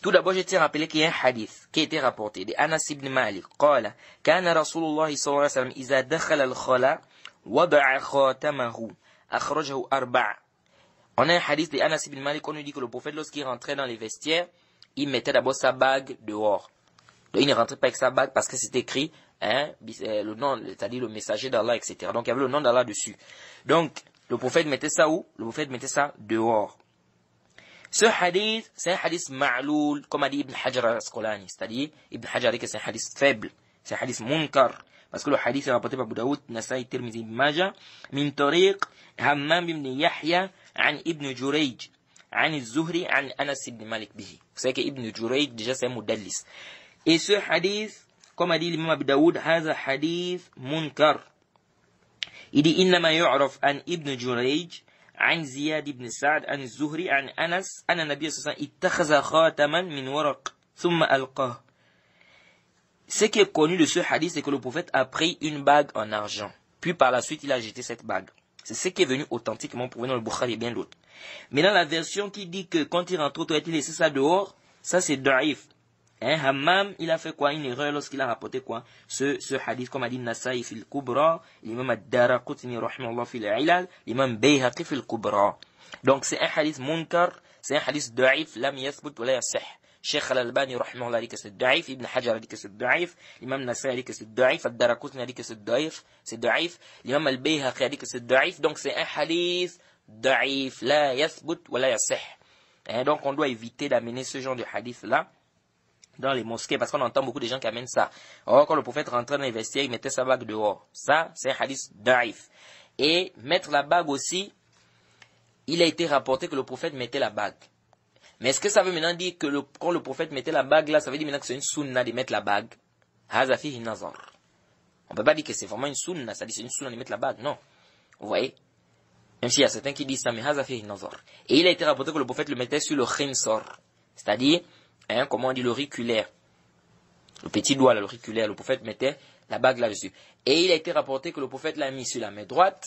Tout d'abord, je tiens à rappeler qu'il y a un hadith qui a été rapporté de Anas ibn Malik. قال كان رسول الله صلى الله عليه وسلم إذا دخل الخلاء وضع خاتمه أخرجه أربع. On a un hadith de Anas ibn Malik, on nous dit que le prophète, lorsqu'il rentrait dans les vestiaires, il mettait d'abord sa bague dehors. Donc, il ne rentrait pas avec sa bague parce que c'est écrit, le nom, c'est-à-dire le messager d'Allah, etc. Donc, il y avait le nom d'Allah dessus. Donc, le prophète mettait ça où? Le prophète mettait ça dehors. Ce hadith, c'est un hadith ma'loul, comme a dit Ibn Hajar al-Asqalani. C'est-à-dire, Ibn Hajar dit que c'est un hadith faible. C'est un hadith munkar. Parce que le hadith est rapporté par Abu Daoud, Nasa'i, Tirmidhi, Ibn Majah, min tariq, Hammam ibn Yahya, an Ibn Jurayj, an al-Zuhri, an Anas ibn Malik bihi. Vous savez que Ibn Jurayj, déjà, c'est un mudallis. Et ce hadith, comme a dit l'imam Abu Daoud, هذا hadith munkar. Il dit, إنما يعرف عن ابن جريج عن زياد بن سعد عن الزهري عن أنس أن النبي صلى الله عليه وسلم اتخذ خاتما من ورق ثم ألقاه. Ce qui est connu de ce hadith, c'est que le prophète a pris une bague en argent. Puis par la suite, il a jeté cette bague. C'est ce qui est venu authentiquement prouvé dans le Bukhari et bien d'autres. Mais dans la version qui dit que quand il rentre au toilette, il laisse ça dehors, ça c'est da'if. Hammam, il a fait quoi? Une erreur lorsqu'il a rapporté quoi? Ce hadith, comme a dit Nasa'i fil Kubra, l'imam ad-Daraqutni rahimahullah fil Ilal, l'imam Bayhaqi fil Kubra. Donc c'est un hadith munkar, c'est un hadith da'if, lam yathbut wa la yasih. Cheikh al-Albani rahimahullah dit que c'est da'if, Ibn Hajar dit que c'est da'if, l'imam Nasa'i dit que c'est da'if, ad-Daraqutni dit que c'est da'if, l'imam al-Bayhaqi dit que c'est da'if. Donc c'est un hadith da'if, la yathbut wa la yasih. Donc on doit éviter d'amener ce genre de hadith là dans les mosquées, parce qu'on entend beaucoup de gens qui amènent ça. Or, quand le prophète rentrait dans les vestiaires, il mettait sa bague dehors. Ça, c'est un hadith da'if. Et mettre la bague aussi, il a été rapporté que le prophète mettait la bague. Mais est-ce que ça veut maintenant dire que quand le prophète mettait la bague là, ça veut dire maintenant que c'est une sunna de mettre la bague? Haza fihi nazar. On peut pas dire que c'est vraiment une sunna, ça dit c'est une sunna de mettre la bague, non. Vous voyez? Même s'il y a certains qui disent ça, mais haza fihi nazar. Et il a été rapporté que le prophète le mettait sur le khinsar. C'est-à-dire, comment on dit, l'auriculaire. Le petit doigt, l'auriculaire, le prophète mettait la bague là-dessus. Et il a été rapporté que le prophète l'a mis sur la main droite,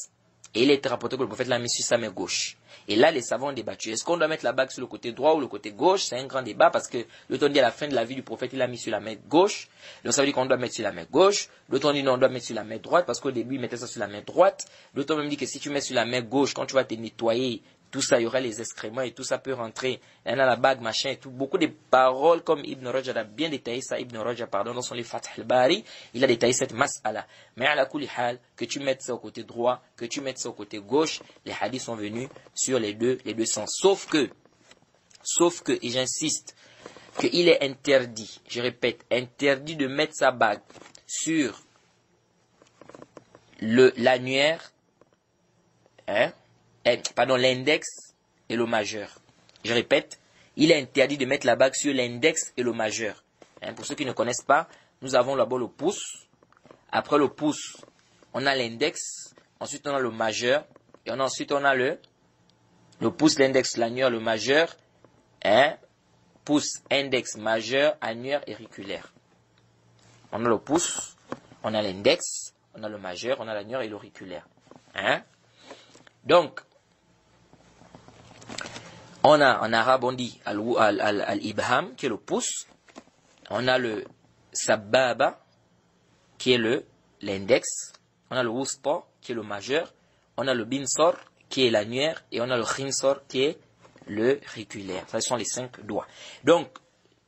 et il a été rapporté que le prophète l'a mis sur sa main gauche. Et là, les savants ont débattu. Est-ce qu'on doit mettre la bague sur le côté droit ou le côté gauche? C'est un grand débat parce que l'autre dit à la fin de la vie du prophète, il l'a mis sur la main gauche. Donc ça veut dire qu'on doit mettre sur la main gauche. L'autre dit non, on doit mettre sur la main droite parce qu'au début, il mettait ça sur la main droite. L'autre même dit que si tu mets sur la main gauche, quand tu vas te nettoyer, tout ça, il y aura les excréments et tout ça peut rentrer. Il y en a la bague, machin et tout. Beaucoup de paroles comme Ibn Rajab a bien détaillé ça. Ibn Rajab, pardon, dans son livre Fath al-Bari, il a détaillé cette mas'ala. Mais à la kulli hal, que tu mettes ça au côté droit, que tu mettes ça au côté gauche, les hadiths sont venus sur les deux sens. Sauf que, et j'insiste, qu'il est interdit, je répète, interdit de mettre sa bague sur l'annuaire, l'index et le majeur. Je répète, il est interdit de mettre la bague sur l'index et le majeur. Pour ceux qui ne connaissent pas, nous avons d'abord le pouce. Après le pouce, on a l'index. Ensuite, on a le majeur. Et ensuite, on a le pouce, l'index, l'annuaire, le majeur. Pouce, index, majeur, annuaire, auriculaire. On a le pouce, on a l'index, on a le majeur, on a l'annuaire et l'auriculaire. Donc, on a en arabe on dit al-ibham qui est le pouce, on a le sababa qui est l'index, on a le wusta qui est le majeur, on a le binsor qui est l'annuaire et on a le khinsor qui est le auriculaire. Ce sont les 5 doigts. Donc,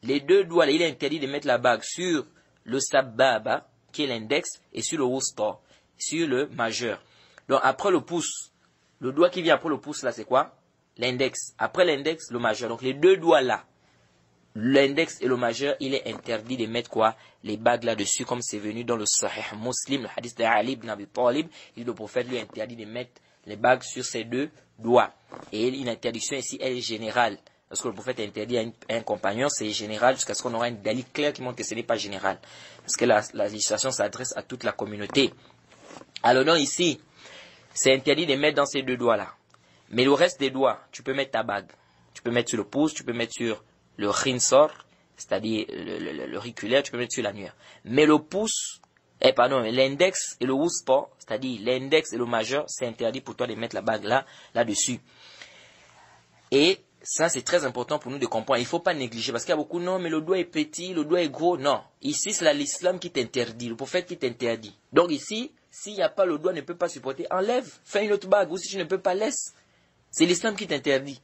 les 2 doigts, il est interdit de mettre la bague sur le sababa qui est l'index et sur le wusta, sur le majeur. Donc, après le pouce, le doigt qui vient après le pouce là, c'est quoi? L'index. Après l'index, le majeur. Donc les 2 doigts là, l'index et le majeur, il est interdit de mettre quoi? Les bagues là-dessus, comme c'est venu dans le Sahih Muslim, le hadith d'Ali ibn Abi Talib. Le prophète lui interdit de mettre les bagues sur ses 2 doigts. Et une interdiction ici, elle est générale. Parce que le prophète interdit à un compagnon, c'est général, jusqu'à ce qu'on aura une dalil claire qui montre que ce n'est pas général. Parce que la législation s'adresse à toute la communauté. Alors non, ici, c'est interdit de mettre dans ces 2 doigts-là. Mais le reste des doigts, tu peux mettre ta bague. Tu peux mettre sur le pouce, tu peux mettre sur le khinsor, c'est-à-dire l'auriculaire, tu peux mettre sur l'annuaire. Mais le pouce, l'index et le wusta, c'est-à-dire l'index et le majeur, c'est interdit pour toi de mettre la bague là-dessus. Et Ça, c'est très important pour nous de comprendre. Il ne faut pas négliger parce qu'il y a beaucoup, non, mais le doigt est petit, le doigt est gros. Non. Ici, c'est l'islam qui t'interdit, le prophète qui t'interdit. Donc ici, s'il n'y a pas le doigt, ne peut pas supporter, enlève, fais une autre bague. Ou si tu ne peux pas, laisse. C'est l'islam qui t'interdit.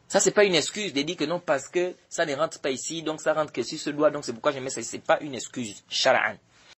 Ça, c'est pas une excuse de dire que non, parce que ça ne rentre pas ici, donc ça rentre que sur ce doigt, donc c'est pourquoi je mets ça. C'est pas une excuse. Shara'an.